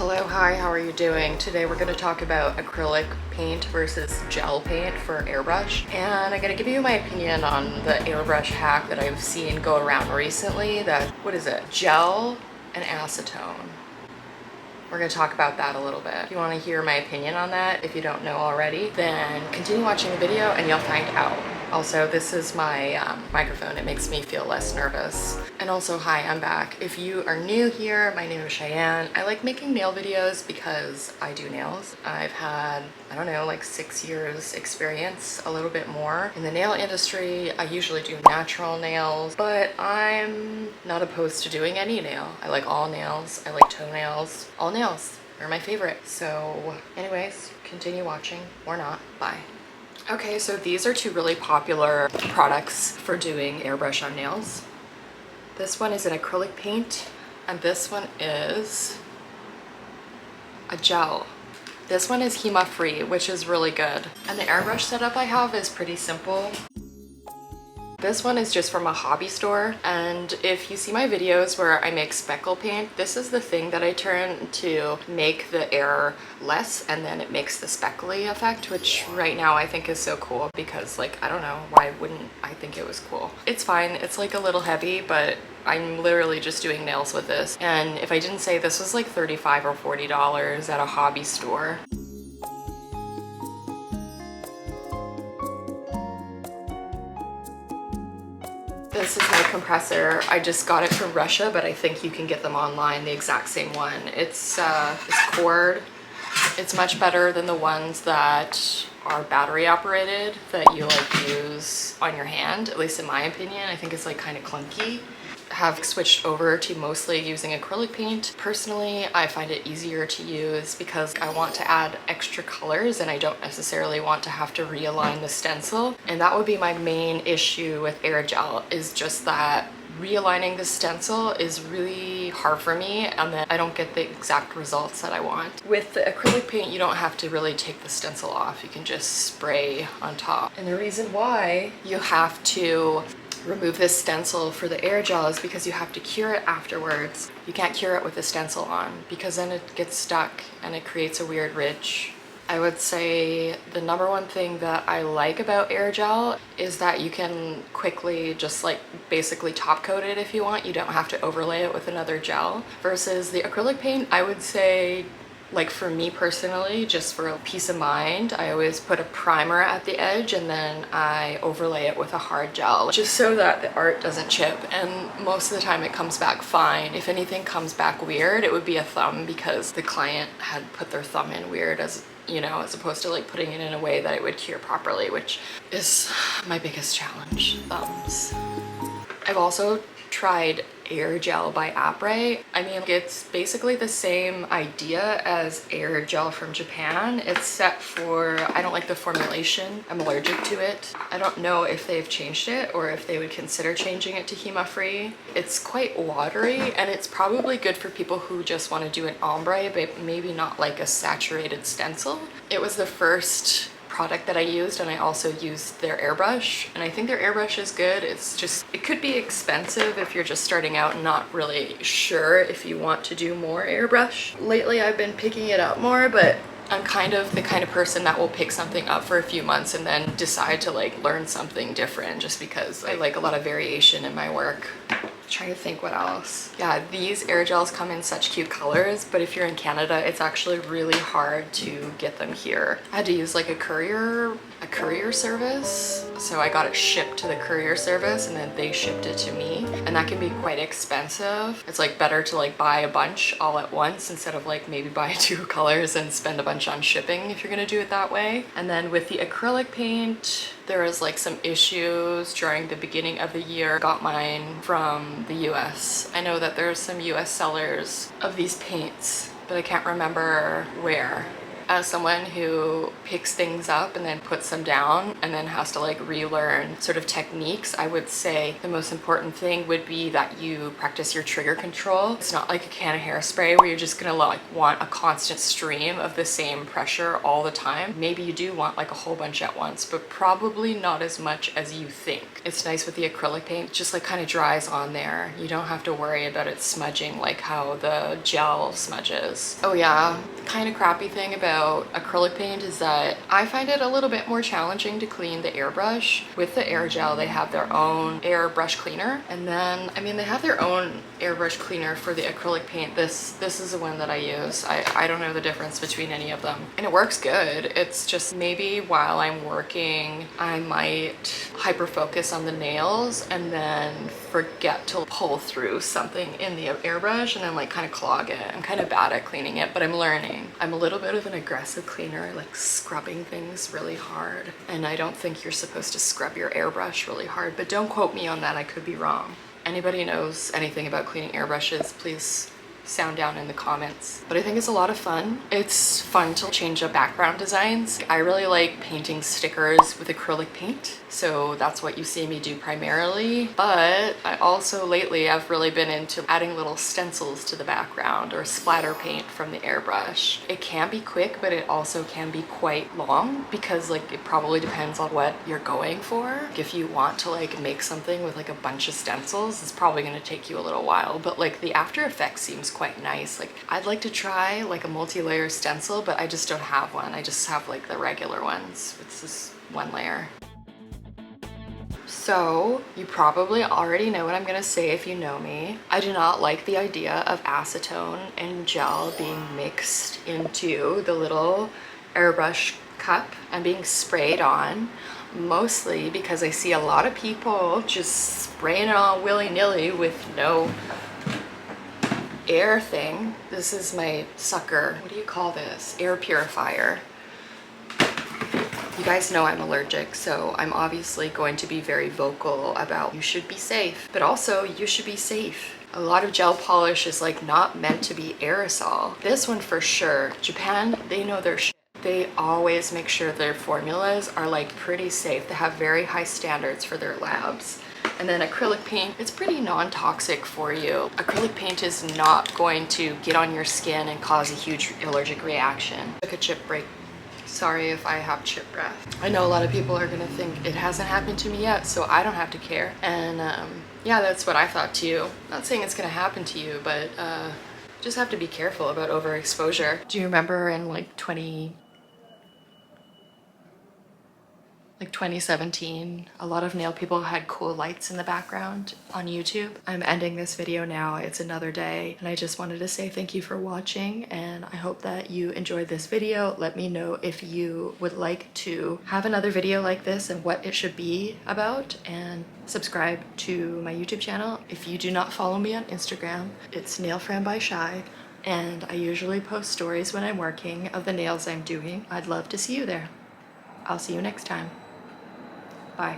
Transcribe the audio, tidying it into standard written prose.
Hello, hi, how are you doing? Today we're going to talk about acrylic paint versus gel paint for airbrush. And I'm going to give you my opinion on the airbrush hack that I've seen go around recently. What is it? Gel and acetone. We're going to talk about that a little bit. If you want to hear my opinion on that, if you don't know already, then continue watching the video and you'll find out. Also, this is my microphone. It makes me feel less nervous. And also, hi, I'm back. If you are new here, my name is Cheyenne. I like making nail videos because I do nails. I've had, I don't know, like 6 years experience, a little bit more. In the nail industry, I usually do natural nails, but I'm not opposed to doing any nail. I like all nails. I like toenails. All nails. They're my favorite. So anyways, continue watching or not. Bye. Okay, so these are two really popular products for doing airbrush on nails. This one is an acrylic paint, and this one is a gel. This one is HEMA-free, which is really good. And the airbrush setup I have is pretty simple. This one is just from a hobby store, and if you see my videos where I make speckle paint, this is the thing that I turn to make the air less, and then it makes the speckly effect, which right now I think is so cool because, like, I don't know, why wouldn't I think it was cool? It's fine, it's like a little heavy, but I'm literally just doing nails with this. And if I didn't say, this was like $35 or $40 at a hobby store. This is my compressor. I just got it from Russia, but I think you can get them online, the exact same one. It's this cord. It's much better than the ones that are battery operated that you like use on your hand, at least in my opinion. I think it's like kind of clunky. Have switched over to mostly using acrylic paint. Personally, I find it easier to use because I want to add extra colors and I don't necessarily want to have to realign the stencil. And that would be my main issue with air gel, is just that realigning the stencil is really hard for me, and then I don't get the exact results that I want. With the acrylic paint, you don't have to really take the stencil off. You can just spray on top. And the reason why you have to remove this stencil for the air gel is because you have to cure it afterwards. You can't cure it with the stencil on because then it gets stuck and it creates a weird ridge. I would say the number one thing that I like about air gel is that you can quickly just like basically top coat it if you want. You don't have to overlay it with another gel. Versus the acrylic paint, I would say, like for me personally, just for a peace of mind, I always put a primer at the edge and then I overlay it with a hard gel, just so that the art doesn't chip. And most of the time it comes back fine. If anything comes back weird, it would be a thumb because the client had put their thumb in weird, as you know, as opposed to like putting it in a way that it would cure properly, which is my biggest challenge, thumbs. I've also tried air gel by Apron. I mean, it's basically the same idea as air gel from Japan, except for I don't like the formulation. I'm allergic to it. I don't know if they've changed it or if they would consider changing it to HEMA-free. It's quite watery, and it's probably good for people who just want to do an ombre, but maybe not like a saturated stencil. It was the first product that I used, and I also used their airbrush, and I think their airbrush is good. It's just, it could be expensive if you're just starting out and not really sure if you want to do more airbrush. Lately I've been picking it up more, but I'm kind of the kind of person that will pick something up for a few months and then decide to like learn something different, just because I like a lot of variation in my work. Trying to think what else. Yeah, these air gels come in such cute colors, but if you're in Canada, it's actually really hard to get them here. I had to use like a courier service. So I got it shipped to the courier service and then they shipped it to me. And that can be quite expensive. It's like better to like buy a bunch all at once instead of like maybe buy 2 colors and spend a bunch on shipping if you're gonna do it that way. And then with the acrylic paint, there was like some issues during the beginning of the year. Got mine from the US. I know that there's some US sellers of these paints, but I can't remember where. As someone who picks things up and then puts them down and then has to like relearn sort of techniques, I would say the most important thing would be that you practice your trigger control. It's not like a can of hairspray where you're just gonna like want a constant stream of the same pressure all the time. Maybe you do want like a whole bunch at once, but probably not as much as you think. It's nice with the acrylic paint, just like kind of dries on there. You don't have to worry about it smudging like how the gel smudges. Oh yeah, the kind of crappy thing about acrylic paint is that I find it a little bit more challenging to clean the airbrush. With the air gel, they have their own airbrush cleaner, and then I mean they have their own airbrush cleaner for the acrylic paint. This is the one that I use. I don't know the difference between any of them, and it works good. It's just maybe while I'm working I might hyper focus on the nails and then forget to pull through something in the airbrush and then like kind of clog it. I'm kind of bad at cleaning it, but I'm learning. I'm a little bit of an aggressive cleaner. I like scrubbing things really hard, and I don't think you're supposed to scrub your airbrush really hard, but don't quote me on that. I could be wrong. Anybody knows anything about cleaning airbrushes, please sound down in the comments. But I think it's a lot of fun. It's fun to change up background designs. I really like painting stickers with acrylic paint, so that's what you see me do primarily. But I also lately I've really been into adding little stencils to the background or splatter paint from the airbrush. It can be quick, but it also can be quite long because like it probably depends on what you're going for. If you want to like make something with like a bunch of stencils, it's probably going to take you a little while, but like the after effects seems quite nice. Like I'd like to try like a multi-layer stencil, but I just don't have one. I just have like the regular ones. It's just one layer. So you probably already know what I'm gonna say if you know me. I do not like the idea of acetone and gel being mixed into the little airbrush cup and being sprayed on, mostly because I see a lot of people just spraying it on willy-nilly with no air thing. This is my sucker, what do you call this? Air purifier. You guys know I'm allergic, so I'm obviously going to be very vocal about you should be safe, but also you should be safe. A lot of gel polish is like not meant to be aerosol. This one for sure. Japan, they know their shit. They always make sure their formulas are like pretty safe. They have very high standards for their labs. And then acrylic paint, it's pretty non-toxic for you. Acrylic paint is not going to get on your skin and cause a huge allergic reaction. Took a chip break. Sorry if I have chip breath. I know a lot of people are gonna think it hasn't happened to me yet, so I don't have to care. And yeah, that's what I thought too. Not saying it's gonna happen to you, but just have to be careful about overexposure. Do you remember in like 2017, a lot of nail people had cool lights in the background on YouTube. I'm ending this video now. It's another day, and I just wanted to say thank you for watching, and I hope that you enjoyed this video. Let me know if you would like to have another video like this and what it should be about, and subscribe to my YouTube channel. If you do not follow me on Instagram, it's Nailfriend by Shy, and I usually post stories when I'm working of the nails I'm doing. I'd love to see you there. I'll see you next time. Bye.